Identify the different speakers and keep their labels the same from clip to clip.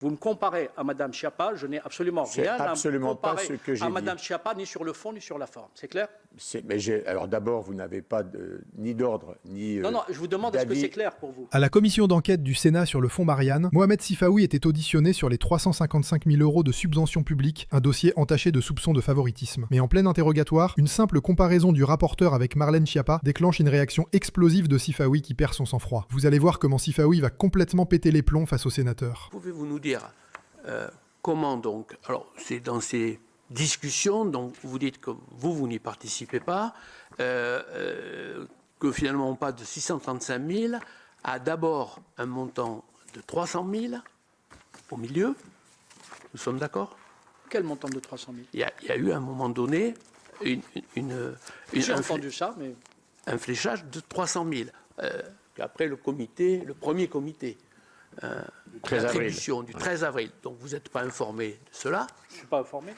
Speaker 1: Vous me comparez à Mme Schiappa, je n'ai absolument rien à me comparer à Mme Schiappa, ni sur le fond, ni sur la forme. C'est clair?
Speaker 2: Alors d'abord, vous n'avez pas ni d'ordre, ni
Speaker 1: Non, je vous demande, est-ce que c'est clair pour vous?
Speaker 3: À la commission d'enquête du Sénat sur le fonds Marianne, Mohamed Sifaoui était auditionné sur les 355 000 € de subventions publiques, un dossier entaché de soupçons de favoritisme. Mais en plein interrogatoire, une simple comparaison du rapporteur avec Marlène Schiappa déclenche une réaction explosive de Sifaoui qui perd son sang-froid. Vous allez voir comment Sifaoui va complètement péter les plombs face au sénateur.
Speaker 4: Pouvez-vous nous dire comment donc, alors c'est dans ces discussions, donc vous dites que vous n'y participez pas, que finalement on passe de 635 000 à d'abord un montant de 300 000 au milieu. Nous sommes d'accord?
Speaker 1: Quel montant de 300 000?
Speaker 4: Il y a eu à un moment donné
Speaker 1: j'ai entendu ça, mais
Speaker 4: un fléchage de 300 000. Après le premier comité d'attribution du 13 avril. Donc vous n'êtes pas informé de cela.
Speaker 1: Je ne suis pas informé.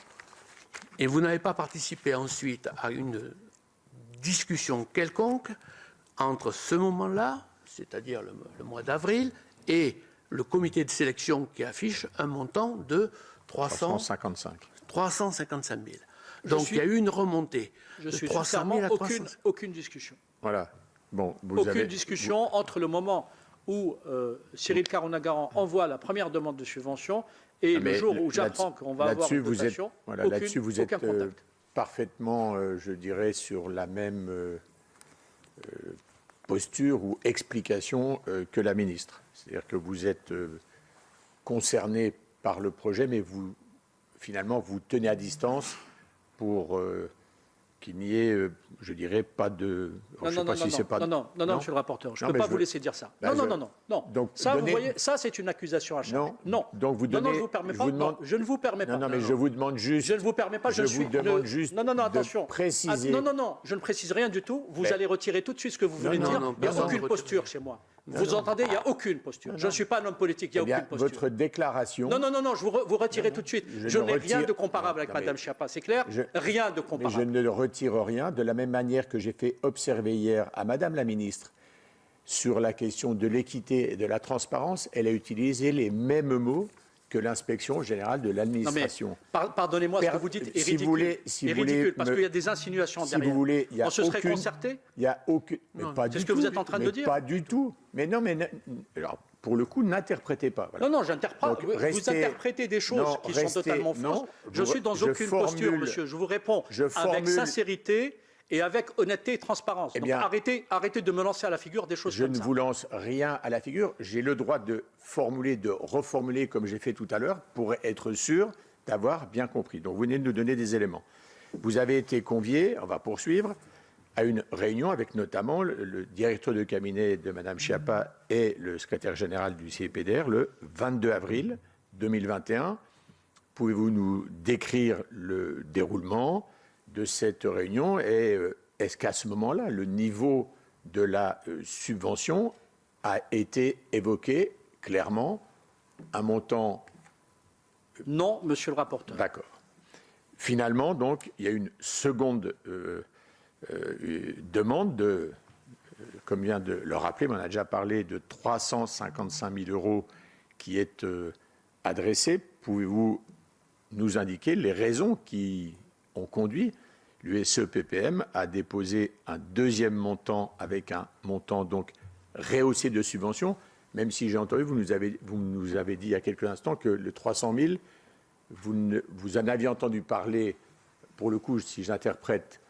Speaker 4: Et vous n'avez pas participé ensuite à une discussion quelconque entre ce moment-là, c'est-à-dire le mois d'avril, et le comité de sélection qui affiche un montant de 355 000. Donc il y a eu une remontée.
Speaker 1: Je suis sincèrement aucune discussion.
Speaker 2: Voilà. Bon,
Speaker 1: discussion entre le moment où Cyril Caron-Agaran envoie la première demande de subvention et le jour où j'apprends qu'on va avoir une dotation.
Speaker 2: Là-dessus, vous êtes parfaitement, je dirais, sur la même posture ou explication que la ministre. C'est-à-dire que vous êtes concerné par le projet, mais finalement, vous tenez à distance pour qu'il n'y ait, je dirais, pas de...
Speaker 1: Non, monsieur le rapporteur, je ne peux pas vous laisser dire ça. Non. Donc, ça, vous voyez, ça, c'est une accusation acharnée. Non.
Speaker 2: Donc, vous donnez...
Speaker 1: Non, je ne vous permets pas. Je ne vous permets pas.
Speaker 2: Non, mais je vous demande juste...
Speaker 1: Je ne vous permets pas,
Speaker 2: je vous demande juste
Speaker 1: attention.
Speaker 2: De préciser...
Speaker 1: Non, je ne précise rien du tout. Vous allez retirer tout de suite ce que vous venez de dire. Il n'y a aucune posture chez moi. Vous entendez, il n'y a aucune posture. Je ne suis pas un homme politique, il n'y a aucune posture.
Speaker 2: Votre déclaration...
Speaker 1: Non, vous retirez tout de suite. Je n'ai rien de comparable avec Mme Schiappa, c'est clair? Rien de comparable.
Speaker 2: Mais je ne retire rien, de la même manière que j'ai fait observer hier à Madame la Ministre sur la question de l'équité et de la transparence, elle a utilisé les mêmes mots que l'inspection générale de l'administration.
Speaker 1: Pardonnez-moi, ce que vous dites est ridicule. Ridicule, parce qu'il y a des insinuations derrière.
Speaker 2: Si vous voulez,
Speaker 1: on se serait concerté?
Speaker 2: Il n'y a aucune...
Speaker 1: C'est ce que vous êtes en train de dire?
Speaker 2: Pas du tout. Mais non, mais... Alors, pour le coup, n'interprétez pas. Voilà.
Speaker 1: Non, j'interprète. Vous interprétez des choses qui sont totalement fausses. Je suis dans aucune posture, monsieur. Je vous réponds avec sincérité et avec honnêteté et transparence. Donc arrêtez de me lancer à la figure des choses comme ça.
Speaker 2: Je ne vous lance rien à la figure. J'ai le droit de reformuler comme j'ai fait tout à l'heure pour être sûr d'avoir bien compris. Donc vous venez de nous donner des éléments. Vous avez été convié, on va poursuivre, à une réunion avec notamment le directeur de cabinet de Mme Schiappa et le secrétaire général du CIPDR le 22 avril 2021. Pouvez-vous nous décrire le déroulement de cette réunion et est-ce qu'à ce moment-là, le niveau de la subvention a été évoqué clairement, un montant...
Speaker 1: Non, monsieur le rapporteur.
Speaker 2: D'accord. Finalement, donc, il y a une seconde demande comme vient de le rappeler, mais on a déjà parlé de 355 000 € qui est adressée. Pouvez-vous nous indiquer les raisons qui ont conduit l'USE-PPM à déposer un deuxième montant avec un montant donc rehaussé de subvention, même si j'ai entendu, vous nous avez dit il y a quelques instants que le 300 000, vous en aviez entendu parler, pour le coup, si j'interprète,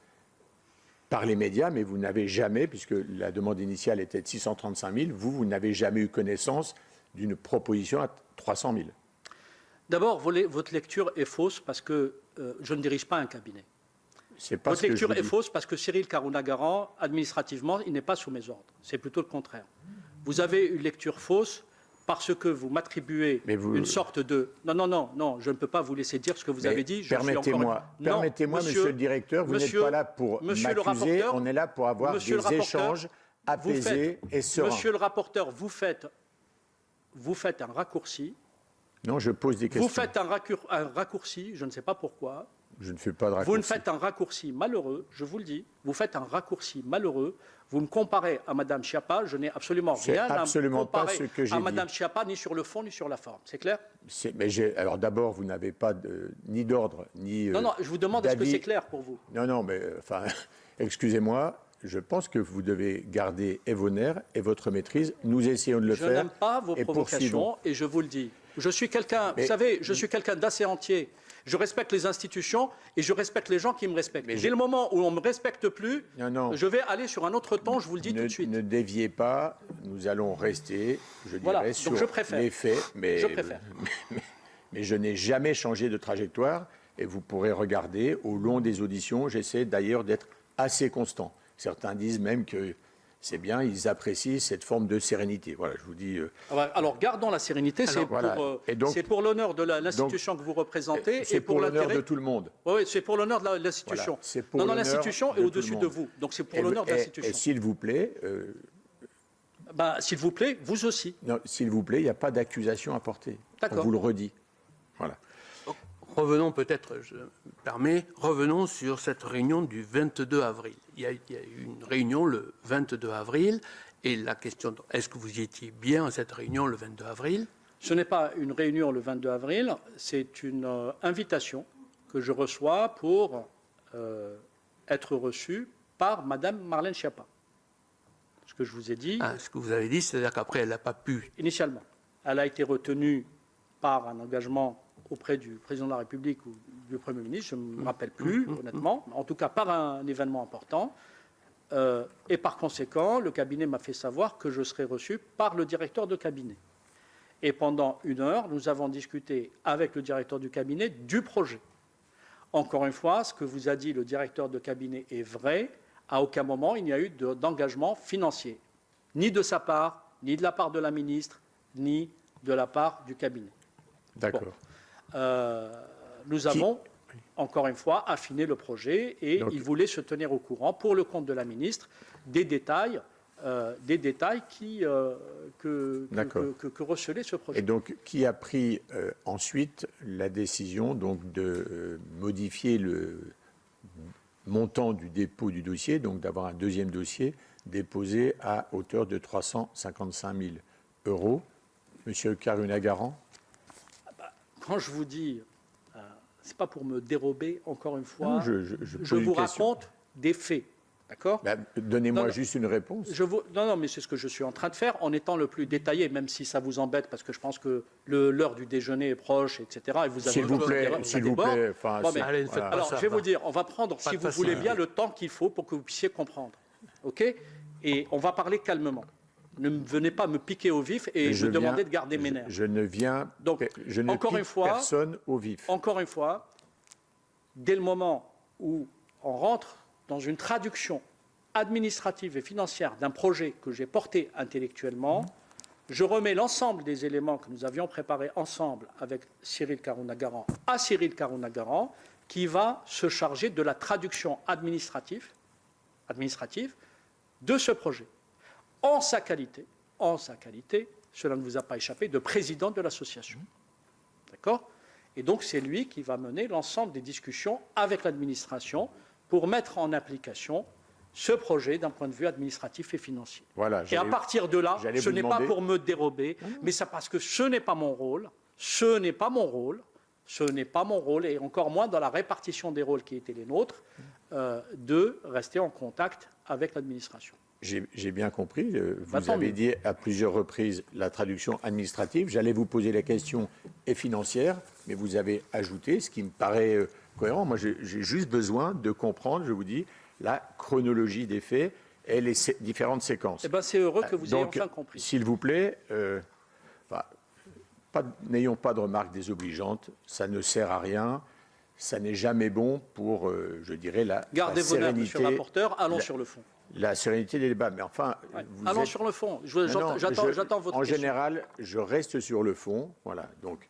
Speaker 2: par les médias, mais vous n'avez jamais, puisque la demande initiale était de 635 000, vous n'avez jamais eu connaissance d'une proposition à 300 000.
Speaker 1: D'abord, votre lecture est fausse parce que je ne dirige pas un cabinet. Votre lecture est fausse parce que Cyril Caron-Agaran, administrativement, il n'est pas sous mes ordres. C'est plutôt le contraire. Vous avez une lecture fausse parce que vous m'attribuez une sorte de... Non, je ne peux pas vous laisser dire ce que vous avez dit.
Speaker 2: Permettez-moi, monsieur le directeur, vous n'êtes pas là pour m'accuser, on est là pour avoir des échanges apaisés et sereins.
Speaker 1: Monsieur le rapporteur, vous faites un raccourci.
Speaker 2: Non, je pose des questions.
Speaker 1: Vous faites un raccourci, je ne sais pas pourquoi,
Speaker 2: Je ne fais pas de raccourci.
Speaker 1: Vous ne faites un raccourci malheureux, je vous le dis, vous faites un raccourci malheureux. Vous me comparez à Mme Schiappa, je n'ai absolument rien à me comparer à Mme Schiappa, ni sur le fond, ni sur la forme. C'est clair?
Speaker 2: Alors d'abord, vous n'avez pas ni d'ordre, ni
Speaker 1: non, je vous demande, est-ce que c'est clair pour vous?
Speaker 2: Non, mais enfin, excusez-moi, je pense que vous devez garder et vos nerfs et votre maîtrise. Nous essayons de le faire.
Speaker 1: Je n'aime pas vos provocations, et je vous le dis. Je suis quelqu'un, vous savez, je suis quelqu'un d'assez entier. Je respecte les institutions et je respecte les gens qui me respectent. Dès le moment où on ne me respecte plus, je vais aller sur un autre ton, je vous le dis tout de suite.
Speaker 2: Ne déviez pas, nous allons rester, je dirais, sur les faits. Mais,
Speaker 1: je préfère.
Speaker 2: Mais je n'ai jamais changé de trajectoire et vous pourrez regarder au long des auditions. J'essaie d'ailleurs d'être assez constant. Certains disent même que c'est bien, ils apprécient cette forme de sérénité. Voilà, je vous dis.
Speaker 1: Alors, gardons la sérénité, c'est pour l'honneur de l'institution que vous représentez.
Speaker 2: C'est pour l'honneur de tout le monde.
Speaker 1: Oui, c'est pour l'honneur de l'institution.
Speaker 2: Voilà,
Speaker 1: l'institution est au-dessus de vous. Donc, c'est pour l'honneur de l'institution.
Speaker 2: Et s'il vous plaît.
Speaker 1: S'il vous plaît, vous aussi.
Speaker 2: Non, s'il vous plaît, il n'y a pas d'accusation à porter.
Speaker 1: D'accord.
Speaker 2: On vous le redit. Voilà.
Speaker 4: Revenons peut-être, je me permets, revenons sur cette réunion du 22 avril. Il y a eu une réunion le 22 avril, et la question, est-ce que vous y étiez bien à cette réunion le 22 avril?
Speaker 1: Ce n'est pas une réunion le 22 avril, c'est une invitation que je reçois pour être reçu par Mme Marlène Schiappa. Ce que je vous ai dit...
Speaker 4: ce que vous avez dit, c'est-à-dire qu'après, elle n'a pas pu...
Speaker 1: Initialement. Elle a été retenue par un engagement auprès du président de la République ou du Premier ministre, je ne me rappelle plus, honnêtement, en tout cas par un événement important. Et par conséquent, le cabinet m'a fait savoir que je serais reçu par le directeur de cabinet. Et pendant 1 heure, nous avons discuté avec le directeur du cabinet du projet. Encore une fois, ce que vous a dit le directeur de cabinet est vrai. À aucun moment, il n'y a eu d'engagement financier, ni de sa part, ni de la part de la ministre, ni de la part du cabinet.
Speaker 2: D'accord.
Speaker 1: Bon. Nous avons, encore une fois, affiné le projet et il voulait se tenir au courant, pour le compte de la ministre, des détails que recelait ce projet.
Speaker 2: Et donc, qui a pris ensuite la décision donc, de modifier le montant du dépôt du dossier, donc d'avoir un deuxième dossier déposé à hauteur de 355 000 €? Monsieur Karunagaran?
Speaker 1: Quand je vous dis, ce n'est pas pour me dérober, encore une fois, je vous raconte des faits. D'accord?
Speaker 2: Donnez-moi juste une réponse.
Speaker 1: Non, mais c'est ce que je suis en train de faire en étant le plus détaillé, même si ça vous embête, parce que je pense que l'heure du déjeuner est proche, etc. Et vous avez
Speaker 2: s'il vous plaît.
Speaker 1: Alors, je vais vous dire, on va prendre, si vous voulez bien, le temps qu'il faut pour que vous puissiez comprendre. OK? Et on va parler calmement. Ne venez pas me piquer au vif et me demander de garder mes nerfs.
Speaker 2: Je ne pique personne au vif.
Speaker 1: Encore une fois, dès le moment où on rentre dans une traduction administrative et financière d'un projet que j'ai porté intellectuellement, je remets l'ensemble des éléments que nous avions préparés ensemble avec Cyril Karunagaran à Cyril Karunagaran, qui va se charger de la traduction administrative de ce projet. En sa qualité, cela ne vous a pas échappé, de président de l'association. D'accord? Et donc, c'est lui qui va mener l'ensemble des discussions avec l'administration pour mettre en application ce projet d'un point de vue administratif et financier.
Speaker 2: Voilà,
Speaker 1: et à partir de là, ce n'est pas pour me dérober, mais c'est parce que ce n'est pas mon rôle, et encore moins dans la répartition des rôles qui étaient les nôtres, de rester en contact avec l'administration.
Speaker 2: J'ai bien compris. Vous avez dit à plusieurs reprises la traduction administrative. J'allais vous poser la question et financière, mais vous avez ajouté, ce qui me paraît cohérent. Moi, j'ai juste besoin de comprendre, je vous dis, la chronologie des faits et les différentes séquences.
Speaker 1: Eh bien, c'est heureux que vous ayez enfin compris.
Speaker 2: S'il vous plaît, n'ayons pas de remarques désobligeantes. Ça ne sert à rien. Ça n'est jamais bon pour, je dirais, la sérénité.
Speaker 1: Gardez vos nerfs, monsieur le rapporteur. Allons sur le fond.
Speaker 2: La sérénité des débats. Mais enfin,
Speaker 1: allons sur le fond. J'attends votre question.
Speaker 2: En général, je reste sur le fond. Voilà. Donc,